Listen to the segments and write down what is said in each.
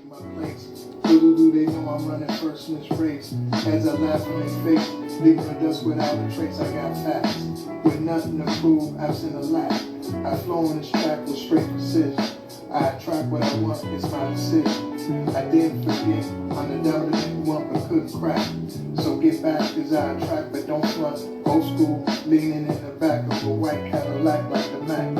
my place. Little do they know I'm running first in this race. As I laugh in their face, leaving the dust without a trace. I got facts with nothing to prove, absent a lack. I flow on this track with straight precision. I attract what I want, it's my decision. I didn't forget, I'm the devil that you want but couldn't crack. So get back, cause I attract but don't front. Old school, leaning in the back of a white Cadillac like the Mac.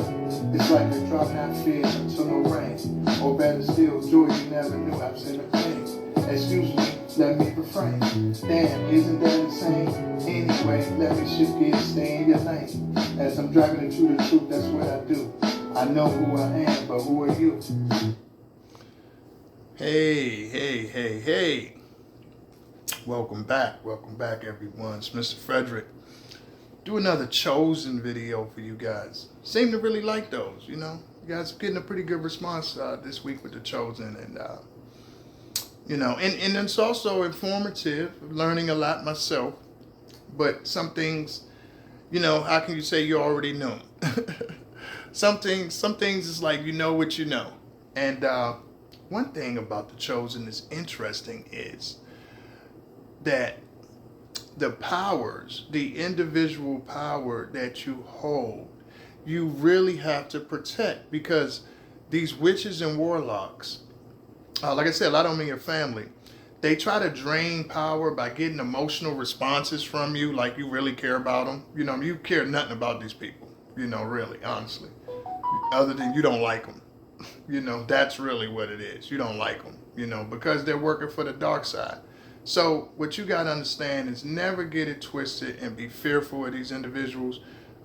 It's like a drop, not fear until no rain. Or better still, joy you never knew, absent of pain. Excuse me, let me refrain. Damn, isn't that insane? Anyway, let me shift gears, stay in your lane. As I'm driving into the truth, that's what I do. I know who I am, but who are you? Hey. Welcome back everyone. It's Mr. Frederick. Do another Chosen video for you guys. Seem to really like those, you know. You guys are getting a pretty good response this week with the Chosen, and and it's also informative, learning a lot myself. But some things, how can you say you already know? Some things is like you know what you know. And one thing about the Chosen that's interesting is that the powers, the individual power that you hold, you really have to protect, because these witches and warlocks, like I said, a lot of them in your family, they try to drain power by getting emotional responses from you, like you really care about them. You care nothing about these people, really, honestly, other than you don't like them. That's really what it is. You don't like them, because they're working for the dark side. So what you got to understand is never get it twisted and be fearful of these individuals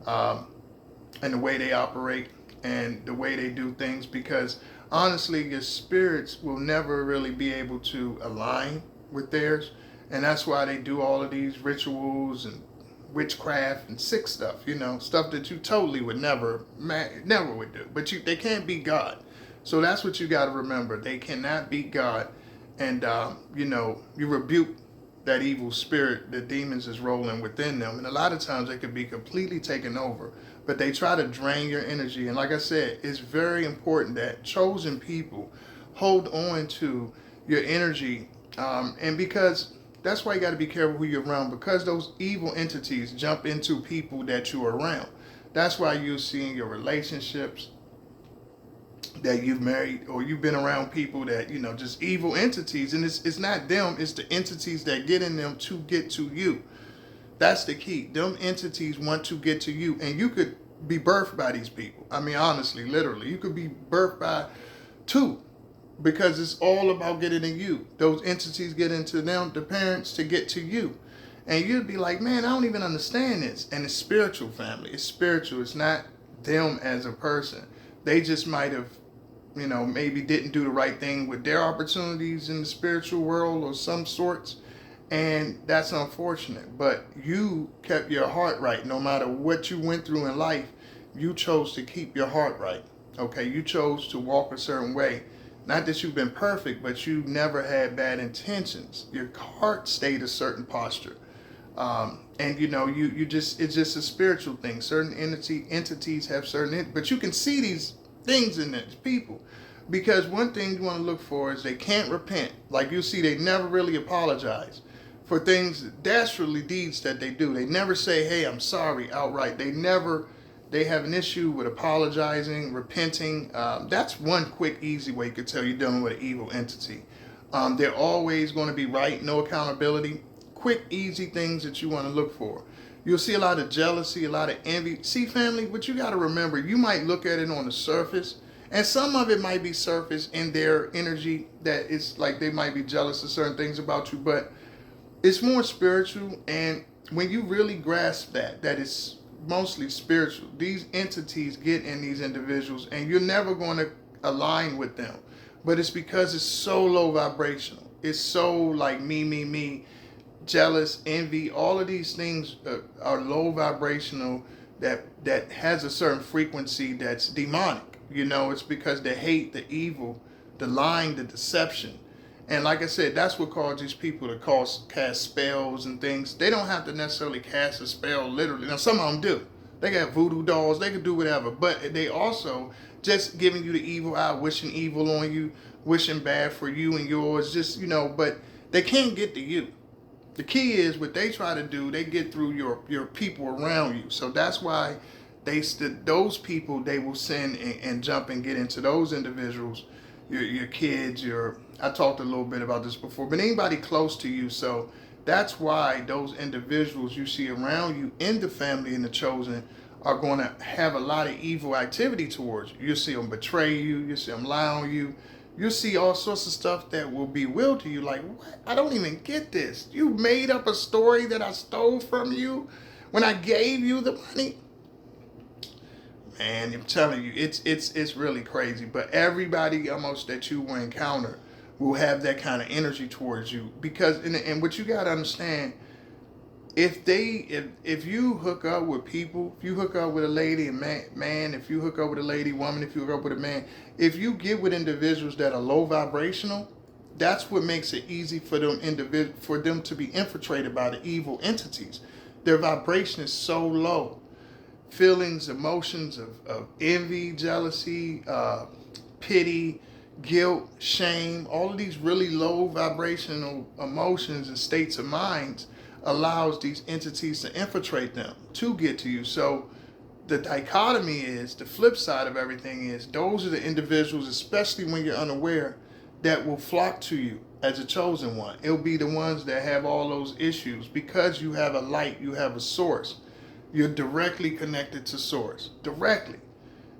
and the way they operate and the way they do things, because honestly, your spirits will never really be able to align with theirs. And that's why they do all of these rituals and witchcraft and sick stuff, stuff that you totally would never would do. But they can't be God. So that's what you got to remember. They cannot be God. And, you rebuke that evil spirit, the demons is rolling within them. And a lot of times they could be completely taken over, but they try to drain your energy. And like I said, it's very important that chosen people hold on to your energy. And because that's why you got to be careful who you're around, because those evil entities jump into people that you're around. That's why you're seeing your relationships that you've married, or you've been around people that, just evil entities. And it's not them, it's the entities that get in them to get to you. That's the key. Them entities want to get to you, and you could be birthed by these people. I mean, honestly, literally, you could be birthed by two, because it's all about getting to you. Those entities get into them, the parents, to get to you. And you'd be like, man, I don't even understand this. And it's spiritual, family. It's spiritual. It's not them as a person. They just might have, maybe didn't do the right thing with their opportunities in the spiritual world or some sorts. And that's unfortunate. But you kept your heart right. No matter what you went through in life, you chose to keep your heart right. Okay, you chose to walk a certain way. Not that you've been perfect, but you never had bad intentions. Your heart stayed a certain posture. And you just, it's just a spiritual thing. Certain entities have certain, but you can see these things in these people, because one thing you want to look for is they can't repent. Like you see, they never really apologize for things, dastardly deeds that they do. They never say, hey, I'm sorry outright. They have an issue with apologizing, repenting. That's one quick, easy way you could tell you're dealing with an evil entity. They're always going to be right, no accountability. Quick, easy things that you want to look for. You'll see a lot of jealousy, a lot of envy. See, family, what you got to remember, you might look at it on the surface, and some of it might be surface in their energy, that it's like they might be jealous of certain things about you, but it's more spiritual. And when you really grasp that it's mostly spiritual, these entities get in these individuals, and you're never going to align with them. But it's because it's so low vibrational. It's so like me. Jealous, envy, all of these things are low vibrational, that has a certain frequency that's demonic. It's because they hate the evil, the lying, the deception. And like I said, that's what caused these people to cast spells and things. They don't have to necessarily cast a spell literally. Now, some of them do. They got voodoo dolls. They can do whatever. But they also just giving you the evil eye, wishing evil on you, wishing bad for you and yours. Just, but they can't get to you. The key is what they try to do, they get through your people around you. So that's why those people, they will send and jump and get into those individuals, your kids, I talked a little bit about this before, but anybody close to you. So that's why those individuals you see around you in the family and the chosen are going to have a lot of evil activity towards you. You'll see them betray you. You'll see them lie on you. You'll see all sorts of stuff that will be willed to you. Like, what? I don't even get this. You made up a story that I stole from you when I gave you the money. Man, I'm telling you, it's really crazy. But everybody almost that you will encounter will have that kind of energy towards you. Because, and what you got to understand, if you hook up with people, if you hook up with a lady and man, if you hook up with a lady, woman, if you hook up with a man, if you get with individuals that are low vibrational, that's what makes it easy for them to be infiltrated by the evil entities. Their vibration is so low. Feelings, emotions of envy, jealousy, pity, guilt, shame, all of these really low vibrational emotions and states of minds allows these entities to infiltrate them to get to you. So the dichotomy is, the flip side of everything is, those are the individuals, especially when you're unaware, that will flock to you as a chosen one. It'll be the ones that have all those issues because you have a light, you have a source. You're directly connected to source, directly.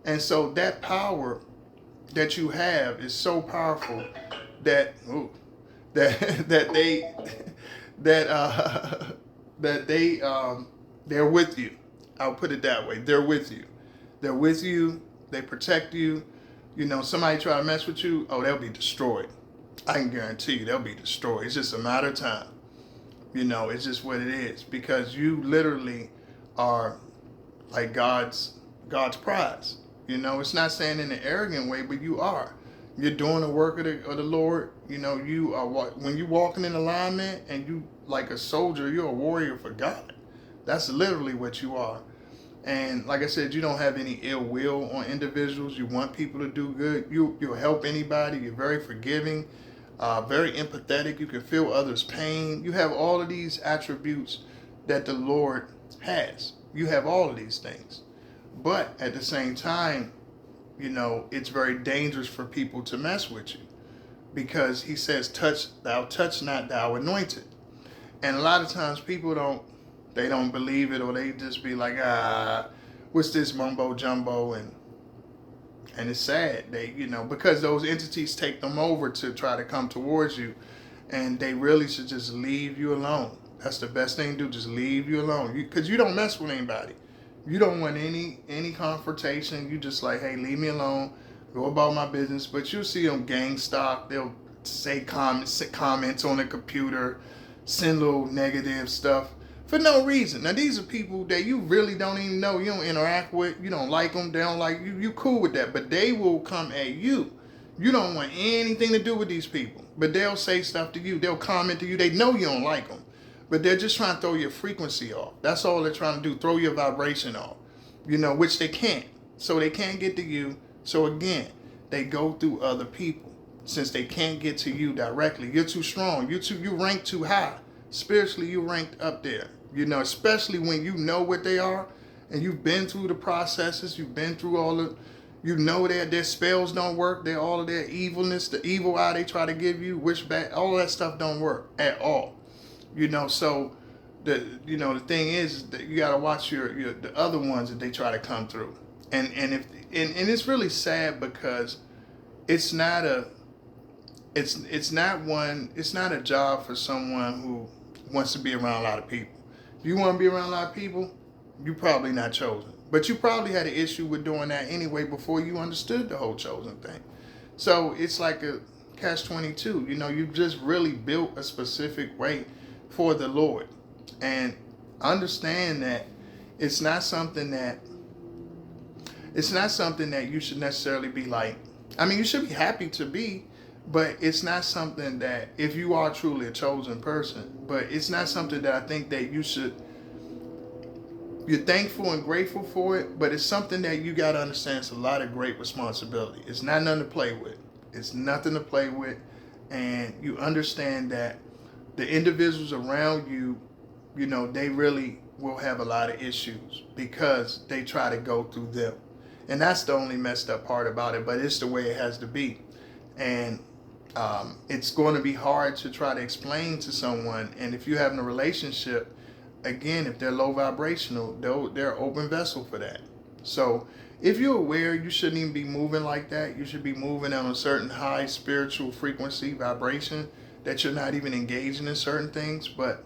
And so that power that you have is so powerful that they're with you. I'll put it that way. They're with you. They're with you. They protect you. Somebody try to mess with you, they'll be destroyed. I can guarantee you they'll be destroyed. It's just a matter of time. It's just what it is, because you literally are like God's prize. It's not saying in an arrogant way, but you are. You're doing the work of the Lord. You are, when you're walking in alignment and you like a soldier, you're a warrior for God. That's literally what you are. And like I said, you don't have any ill will on individuals. You want people to do good. You'll help anybody. You're very forgiving, very empathetic. You can feel others' pain. You have all of these attributes that the Lord has. You have all of these things. But at the same time, it's very dangerous for people to mess with you, because he says, touch not thou anointed. And a lot of times people don't believe it, or they just be like, what's this mumbo jumbo? And it's sad. Because those entities take them over to try to come towards you, and they really should just leave you alone. That's the best thing to do. Just leave you alone. Because you don't mess with anybody. You don't want any confrontation. You just like, hey, leave me alone. Go about my business. But you'll see them gang stalk. They'll say comments on the computer, send little negative stuff for no reason. Now, these are people that you really don't even know. You don't interact with. You don't like them. They don't like you. You cool with that. But they will come at you. You don't want anything to do with these people. But they'll say stuff to you. They'll comment to you. They know you don't like them. But they're just trying to throw your frequency off. That's all they're trying to do. Throw your vibration off. Which they can't. So they can't get to you. So again, they go through other people. Since they can't get to you directly. You're too strong. You rank too high. Spiritually, you ranked up there. Especially when you know what they are. And you've been through the processes. You've been through all the... their spells don't work. All of their evilness, the evil eye they try to give you, wish back, all that stuff don't work at all. So the thing is that you gotta watch the other ones that they try to come through. And it's really sad, because it's not a job for someone who wants to be around a lot of people. If you want to be around a lot of people, you're probably not chosen. But you probably had an issue with doing that anyway before you understood the whole chosen thing. So it's like a catch-22. You just really built a specific way for the Lord. And understand that it's not something that you should necessarily be like, you should be happy to be, but it's not something that, if you are truly a chosen person, but it's not something that I think that you should You're thankful and grateful for it, but it's something that you got to understand. It's a lot of great responsibility. It's not nothing to play with. It's nothing to play with. And you understand that the individuals around you, you know, they really will have a lot of issues because they try to go through them. And that's the only messed up part about it, but it's the way it has to be. And it's going to be hard to try to explain to someone. And if you're having a relationship, again, if they're low vibrational, they're an open vessel for that. So if you're aware, you shouldn't even be moving like that. You should be moving on a certain high spiritual frequency vibration that you're not even engaging in certain things. But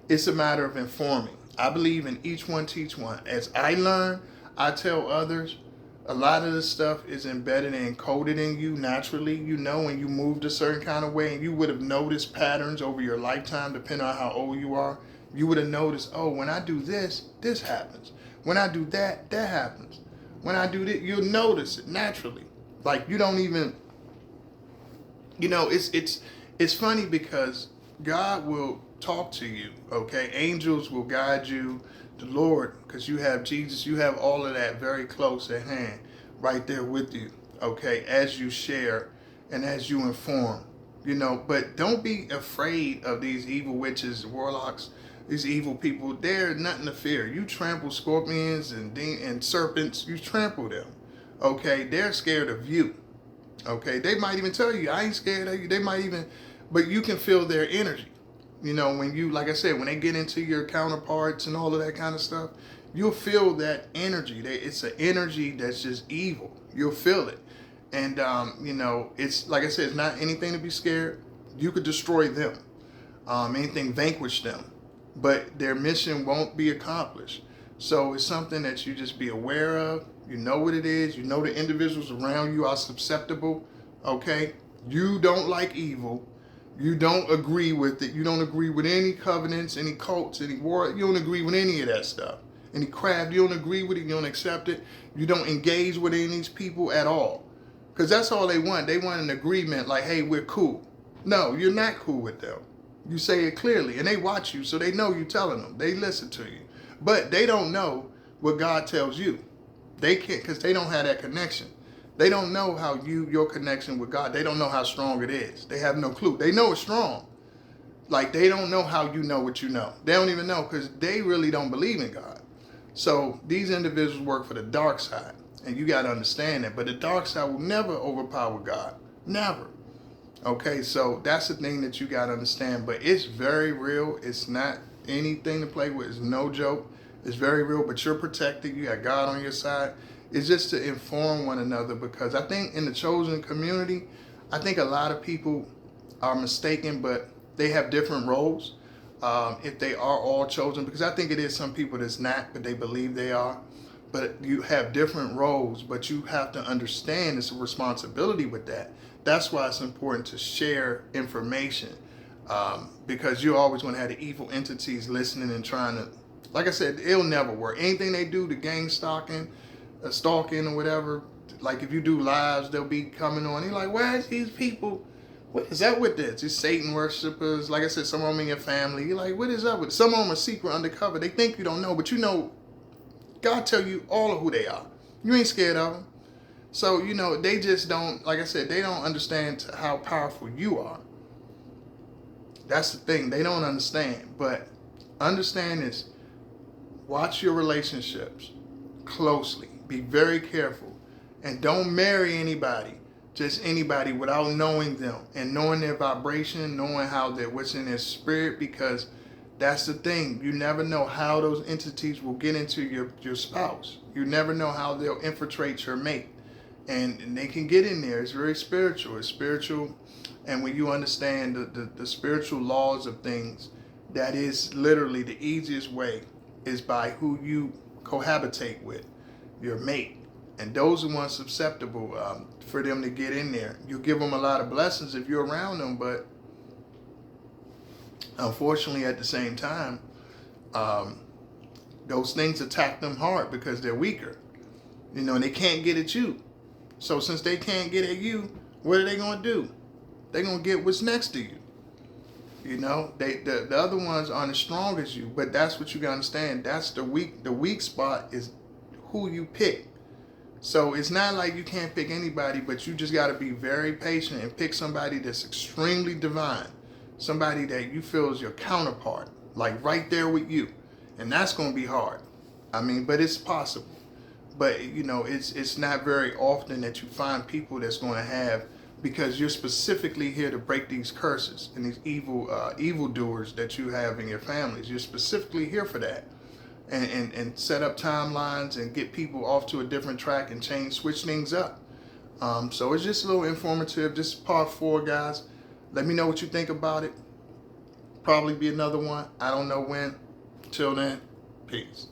it's a matter of informing. I believe in each one teach one. As I learn, I tell others. A lot of this stuff is embedded and encoded in you naturally. You know, when you moved a certain kind of way, and you would have noticed patterns over your lifetime, depending on how old you are. You would have noticed, oh, when I do this, this happens. When I do that, that happens. When I do that, you'll notice it naturally. Like you don't even, you know, it's funny because God will talk to you, okay? Angels will guide you. The Lord, because you have Jesus, you have all of that very close at hand, right there with you, okay? As you share and as you inform, you know. But don't be afraid of these evil witches, warlocks, these evil people. They're nothing to fear. You trample scorpions and serpents. You trample them, okay? They're scared of you, okay? They might even tell you, I ain't scared of you. They might even, but you can feel their energy. You know, when you, like I said, when they get into your counterparts and all of that kind of stuff, you'll feel that energy. It's an energy that's just evil. You'll feel it. And, you know, it's, like I said, it's not anything to be scared. You could destroy them. Anything vanquish them. But their mission won't be accomplished. So it's something that you just be aware of. You know what it is. You know the individuals around you are susceptible. Okay? You don't like evil. You don't agree with it. You don't agree with any covenants, any cults, any war. You don't agree with any of that stuff. Any craft, you don't agree with it. You don't accept it. You don't engage with any of these people at all. Because that's all they want. They want an agreement like, hey, we're cool. No, you're not cool with them. You say it clearly. And they watch you, so they know you're telling them. They listen to you. But they don't know what God tells you. They can't, because they don't have that connection. They don't know how your connection with God, they don't know how strong it is. They have no clue. They know it's strong. Like, they don't know how you know what you know. They don't even know because they really don't believe in God. So these individuals work for the dark side. And you got to understand that. But the dark side will never overpower God. Never. Okay, so that's the thing that you got to understand. But it's very real. It's not anything to play with. It's no joke. It's very real. But you're protected. You got God on your side. It's just to inform one another, because I think in the chosen community, I think a lot of people are mistaken, but they have different roles. If they are all chosen, because I think it is some people that's not, but they believe they are. But you have different roles, but you have to understand it's a responsibility with that. That's why it's important to share information, because you're always going to have the evil entities listening and trying to, like I said, it'll never work. Anything they do, the gang stalking or whatever, like if you do lives, they'll be coming on. You're like, why is these people? What is that with this? It's Satan worshippers. Like I said, some of them in your family. You're like, what is up with it? Some of them are secret undercover. They think you don't know, but you know, God tell you all of who they are. You ain't scared of them. So, you know, they just don't, like I said, they don't understand how powerful you are. That's the thing. They don't understand. But understand this. Watch your relationships closely. Be very careful. And don't marry anybody, just anybody, without knowing them and knowing their vibration, knowing how what's in their spirit, because that's the thing. You never know how those entities will get into your spouse. You never know how they'll infiltrate your mate. And they can get in there. It's very spiritual. It's spiritual. And when you understand the spiritual laws of things, that is literally the easiest way is by who you cohabitate with, your mate. And those are ones susceptible for them to get in there. You give them a lot of blessings if you're around them, but unfortunately at the same time, those things attack them hard because they're weaker. You know, and they can't get at you. So since they can't get at you, what are they going to do? They're going to get what's next to you. You know, the other ones aren't as strong as you, but that's what you gotta understand. That's the weak spot is who you pick. So it's not like you can't pick anybody, but you just gotta be very patient and pick somebody that's extremely divine, somebody that you feel is your counterpart, like right there with you, and that's gonna be hard. I mean, but it's possible. But you know, it's not very often that you find people that's going to have, because you're specifically here to break these curses and these evil doers that you have in your families. You're specifically here for that, and set up timelines and get people off to a different track and switch things up. So it's just a little informative. This is part 4, guys. Let me know what you think about it. Probably be another one. I don't know when. Till then, peace.